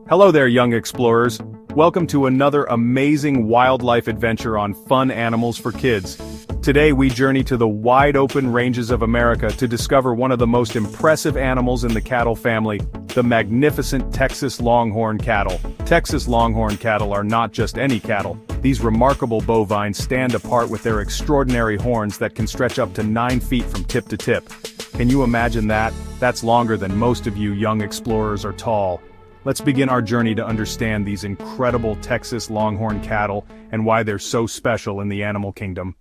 Hello there, young explorers. Welcome to another amazing wildlife adventure on Fun Animals for Kids. Today we journey to the wide-open ranges of America to discover one of the most impressive animals in the cattle family, the magnificent Texas Longhorn cattle. Texas Longhorn cattle are not just any cattle. These remarkable bovines stand apart with their extraordinary horns that can stretch up to 9 feet from tip to tip. Can you imagine that? That's longer than most of you young explorers are tall. Let's begin our journey to understand these incredible Texas Longhorn cattle and why they're so special in the animal kingdom.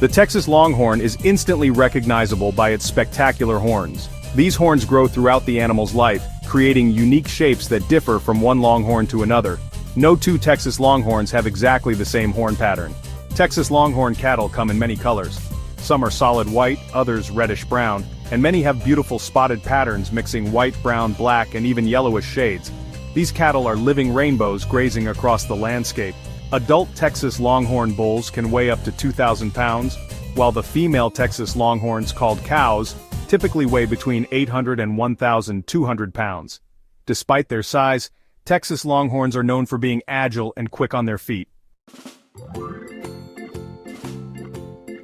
The Texas Longhorn is instantly recognizable by its spectacular horns. These horns grow throughout the animal's life, creating unique shapes that differ from one longhorn to another. No two Texas Longhorns have exactly the same horn pattern. Texas Longhorn cattle come in many colors. Some are solid white, others reddish-brown, and many have beautiful spotted patterns mixing white, brown, black, and even yellowish shades. These cattle are living rainbows grazing across the landscape. Adult Texas Longhorn bulls can weigh up to 2,000 pounds, while the female Texas Longhorns, called cows, typically weigh between 800 and 1,200 pounds. Despite their size, Texas Longhorns are known for being agile and quick on their feet.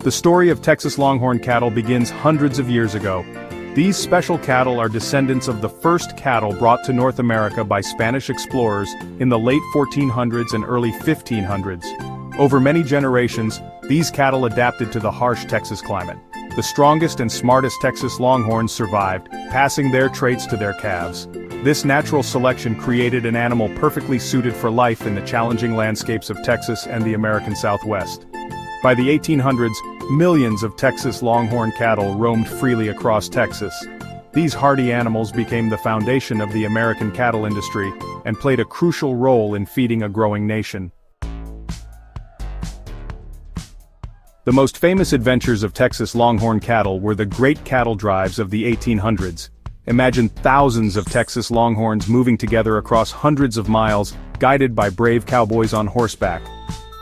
The story of Texas Longhorn cattle begins hundreds of years ago. These special cattle are descendants of the first cattle brought to North America by Spanish explorers in the late 1400s and early 1500s. Over many generations, these cattle adapted to the harsh Texas climate. The strongest and smartest Texas Longhorns survived, passing their traits to their calves. This natural selection created an animal perfectly suited for life in the challenging landscapes of Texas and the American Southwest. By the 1800s, millions of Texas Longhorn cattle roamed freely across Texas. These hardy animals became the foundation of the American cattle industry and played a crucial role in feeding a growing nation. The most famous adventures of Texas Longhorn cattle were the Great Cattle Drives of the 1800s. Imagine thousands of Texas Longhorns moving together across hundreds of miles, guided by brave cowboys on horseback.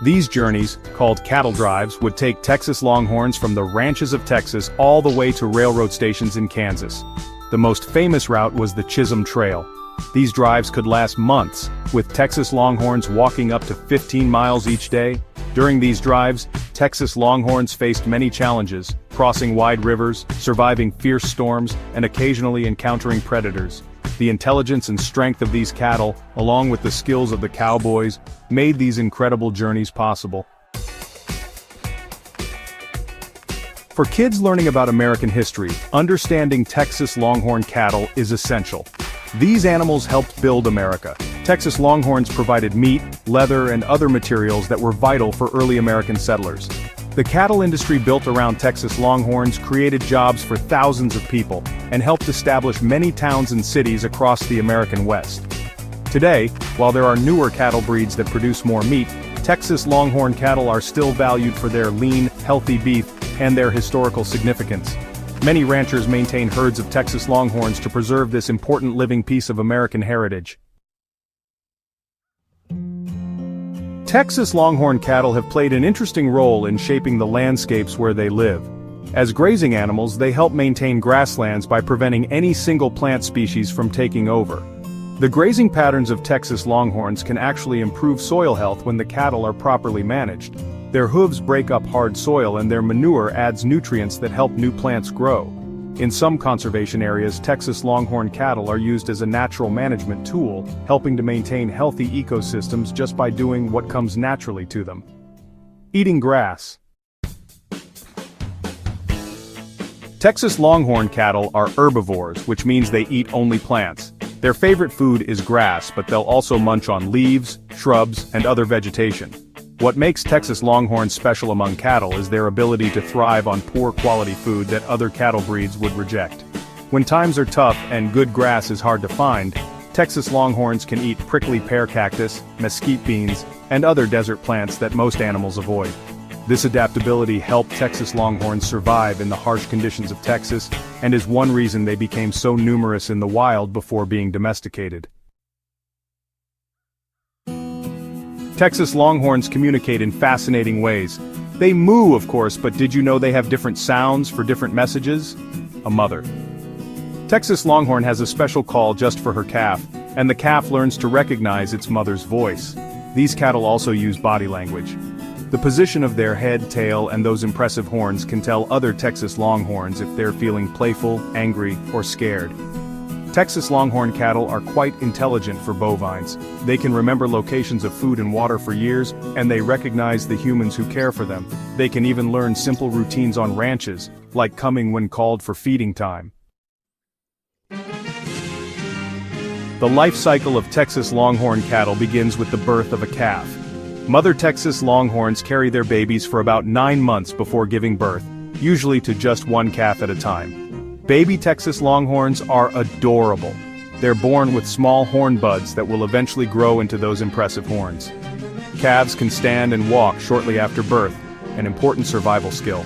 These journeys, called cattle drives, would take Texas Longhorns from the ranches of Texas all the way to railroad stations in Kansas. The most famous route was the Chisholm Trail. These drives could last months, with Texas Longhorns walking up to 15 miles each day. During these drives, Texas Longhorns faced many challenges, crossing wide rivers, surviving fierce storms, and occasionally encountering predators. The intelligence and strength of these cattle, along with the skills of the cowboys, made these incredible journeys possible. For kids learning about American history, understanding Texas Longhorn cattle is essential. These animals helped build America. Texas Longhorns provided meat, leather, and other materials that were vital for early American settlers. The cattle industry built around Texas Longhorns created jobs for thousands of people and helped establish many towns and cities across the American West. Today, while there are newer cattle breeds that produce more meat, Texas Longhorn cattle are still valued for their lean, healthy beef and their historical significance. Many ranchers maintain herds of Texas Longhorns to preserve this important living piece of American heritage. Texas Longhorn cattle have played an interesting role in shaping the landscapes where they live. As grazing animals, they help maintain grasslands by preventing any single plant species from taking over. The grazing patterns of Texas Longhorns can actually improve soil health when the cattle are properly managed. Their hooves break up hard soil and their manure adds nutrients that help new plants grow. In some conservation areas, Texas Longhorn cattle are used as a natural management tool, helping to maintain healthy ecosystems just by doing what comes naturally to them. Eating grass. Texas Longhorn cattle are herbivores, which means they eat only plants. Their favorite food is grass, but they'll also munch on leaves, shrubs, and other vegetation. What makes Texas Longhorns special among cattle is their ability to thrive on poor quality food that other cattle breeds would reject. When times are tough and good grass is hard to find, Texas Longhorns can eat prickly pear cactus, mesquite beans, and other desert plants that most animals avoid. This adaptability helped Texas Longhorns survive in the harsh conditions of Texas, and is one reason they became so numerous in the wild before being domesticated. Texas Longhorns communicate in fascinating ways. They moo, of course, but did you know they have different sounds for different messages? A mother. Texas Longhorn has a special call just for her calf, and the calf learns to recognize its mother's voice. These cattle also use body language. The position of their head, tail, and those impressive horns can tell other Texas Longhorns if they're feeling playful, angry, or scared. Texas Longhorn cattle are quite intelligent for bovines. They can remember locations of food and water for years, and they recognize the humans who care for them. They can even learn simple routines on ranches, like coming when called for feeding time. The life cycle of Texas Longhorn cattle begins with the birth of a calf. Mother Texas Longhorns carry their babies for about 9 months before giving birth, usually to just one calf at a time. Baby Texas Longhorns are adorable. They're born with small horn buds that will eventually grow into those impressive horns. Calves can stand and walk shortly after birth, an important survival skill.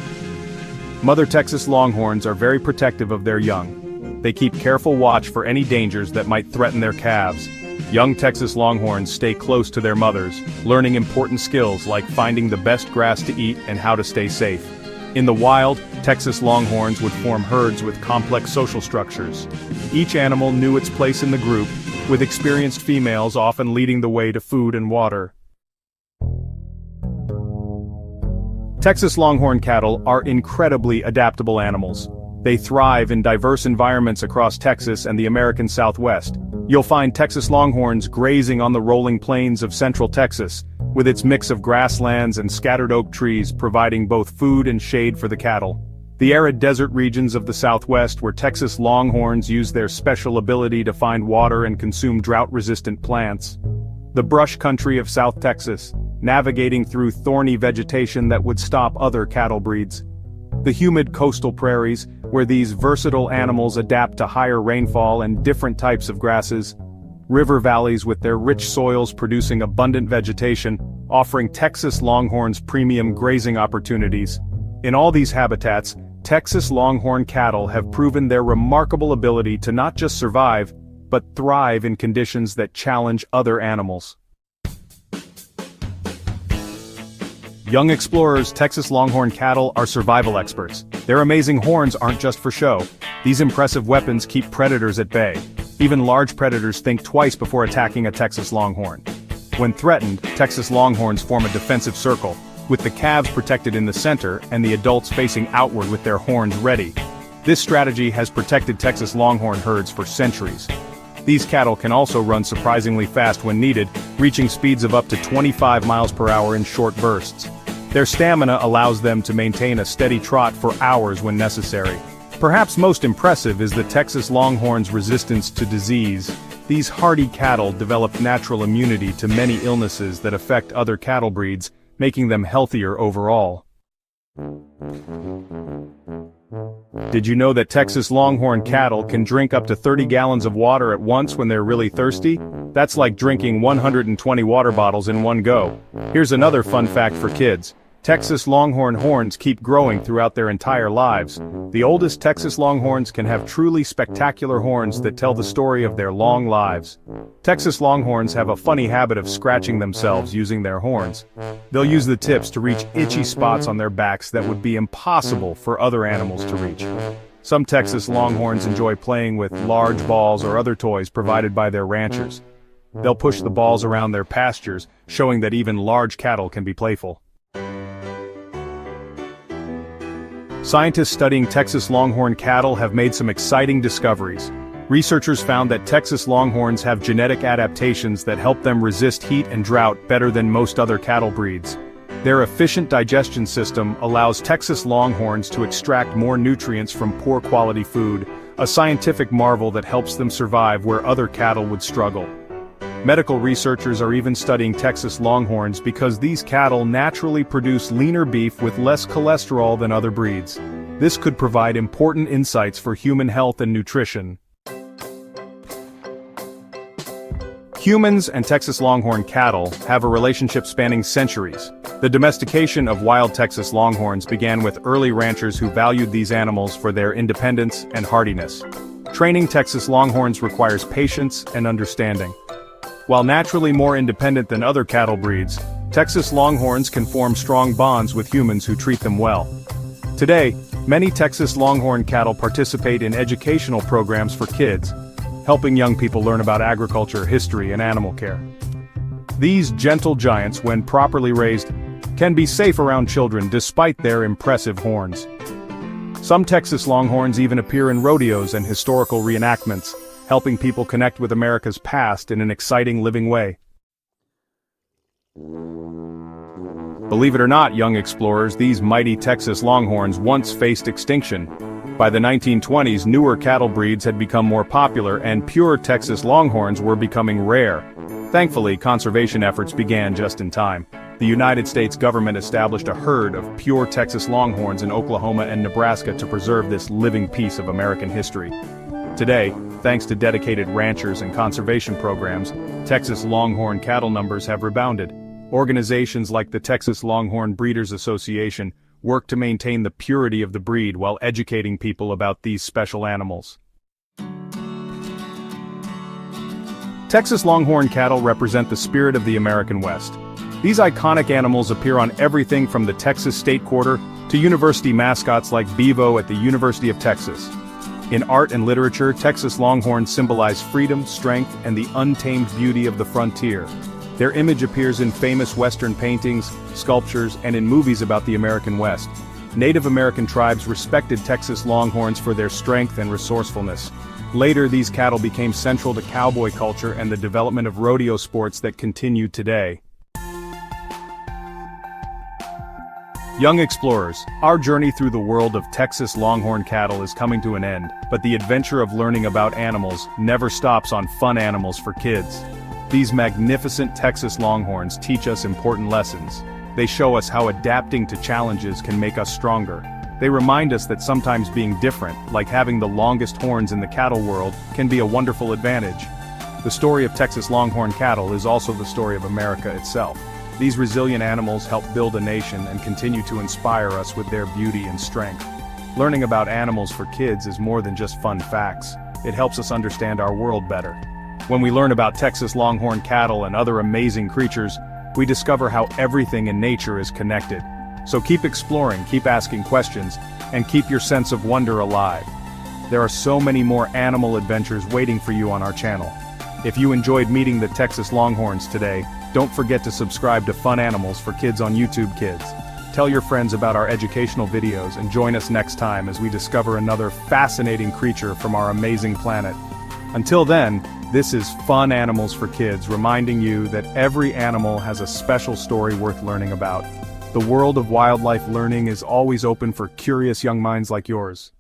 Mother Texas Longhorns are very protective of their young. They keep careful watch for any dangers that might threaten their calves. Young Texas Longhorns stay close to their mothers, learning important skills like finding the best grass to eat and how to stay safe. In the wild, Texas Longhorns would form herds with complex social structures. Each animal knew its place in the group, with experienced females often leading the way to food and water. Texas Longhorn cattle are incredibly adaptable animals. They thrive in diverse environments across Texas and the American Southwest. You'll find Texas Longhorns grazing on the rolling plains of central Texas, with its mix of grasslands and scattered oak trees providing both food and shade for the cattle. The arid desert regions of the Southwest where Texas Longhorns use their special ability to find water and consume drought-resistant plants. The brush country of South Texas, navigating through thorny vegetation that would stop other cattle breeds. The humid coastal prairies, where these versatile animals adapt to higher rainfall and different types of grasses. River valleys with their rich soils producing abundant vegetation, offering Texas Longhorns premium grazing opportunities. In all these habitats, Texas Longhorn cattle have proven their remarkable ability to not just survive, but thrive in conditions that challenge other animals. Young explorers, Texas Longhorn cattle are survival experts. Their amazing horns aren't just for show. These impressive weapons keep predators at bay. Even large predators think twice before attacking a Texas Longhorn. When threatened, Texas Longhorns form a defensive circle, with the calves protected in the center and the adults facing outward with their horns ready. This strategy has protected Texas Longhorn herds for centuries. These cattle can also run surprisingly fast when needed, reaching speeds of up to 25 miles per hour in short bursts. Their stamina allows them to maintain a steady trot for hours when necessary. Perhaps most impressive is the Texas Longhorn's resistance to disease. These hardy cattle develop natural immunity to many illnesses that affect other cattle breeds, making them healthier overall. Did you know that Texas Longhorn cattle can drink up to 30 gallons of water at once when they're really thirsty? That's like drinking 120 water bottles in one go. Here's another fun fact for kids. Texas Longhorn horns keep growing throughout their entire lives. The oldest Texas Longhorns can have truly spectacular horns that tell the story of their long lives. Texas Longhorns have a funny habit of scratching themselves using their horns. They'll use the tips to reach itchy spots on their backs that would be impossible for other animals to reach. Some Texas Longhorns enjoy playing with large balls or other toys provided by their ranchers. They'll push the balls around their pastures, showing that even large cattle can be playful. Scientists studying Texas Longhorn cattle have made some exciting discoveries. Researchers found that Texas Longhorns have genetic adaptations that help them resist heat and drought better than most other cattle breeds. Their efficient digestion system allows Texas Longhorns to extract more nutrients from poor quality food, a scientific marvel that helps them survive where other cattle would struggle. Medical researchers are even studying Texas Longhorns because these cattle naturally produce leaner beef with less cholesterol than other breeds. This could provide important insights for human health and nutrition. Humans and Texas Longhorn cattle have a relationship spanning centuries. The domestication of wild Texas Longhorns began with early ranchers who valued these animals for their independence and hardiness. Training Texas Longhorns requires patience and understanding. While naturally more independent than other cattle breeds, Texas Longhorns can form strong bonds with humans who treat them well. Today, Many Texas Longhorn cattle participate in educational programs for kids, helping young people learn about agriculture, history, and animal care. These gentle giants, when properly raised, can be safe around children despite their impressive horns. Some Texas Longhorns even appear in rodeos and historical reenactments, helping people connect with America's past in an exciting living way. Believe it or not, young explorers, these mighty Texas Longhorns once faced extinction. By the 1920s, newer cattle breeds had become more popular and pure Texas Longhorns were becoming rare. Thankfully, conservation efforts began just in time. The United States government established a herd of pure Texas Longhorns in Oklahoma and Nebraska to preserve this living piece of American history. Today, thanks to dedicated ranchers and conservation programs, Texas Longhorn cattle numbers have rebounded. Organizations like the Texas Longhorn Breeders Association work to maintain the purity of the breed while educating people about these special animals. Texas Longhorn cattle represent the spirit of the American West. These iconic animals appear on everything from the Texas State Quarter to university mascots like Bevo at the University of Texas. In art and literature, Texas Longhorns symbolize freedom, strength, and the untamed beauty of the frontier. Their image appears in famous Western paintings, sculptures, and in movies about the American West. Native American tribes respected Texas Longhorns for their strength and resourcefulness. Later, these cattle became central to cowboy culture and the development of rodeo sports that continue today. Young explorers, our journey through the world of Texas Longhorn cattle is coming to an end, but the adventure of learning about animals never stops on Fun Animals for Kids. These magnificent Texas Longhorns teach us important lessons. They show us how adapting to challenges can make us stronger. They remind us that sometimes being different, like having the longest horns in the cattle world, can be a wonderful advantage. The story of Texas Longhorn cattle is also the story of America itself. These resilient animals help build a nation and continue to inspire us with their beauty and strength. Learning about animals for kids is more than just fun facts. It helps us understand our world better. When we learn about Texas Longhorn cattle and other amazing creatures, we discover how everything in nature is connected. So keep exploring, keep asking questions, and keep your sense of wonder alive. There are so many more animal adventures waiting for you on our channel. If you enjoyed meeting the Texas Longhorns today, don't forget to subscribe to Fun Animals for Kids on YouTube Kids. Tell your friends about our educational videos and join us next time as we discover another fascinating creature from our amazing planet. Until then, this is Fun Animals for Kids, reminding you that every animal has a special story worth learning about. The world of wildlife learning is always open for curious young minds like yours.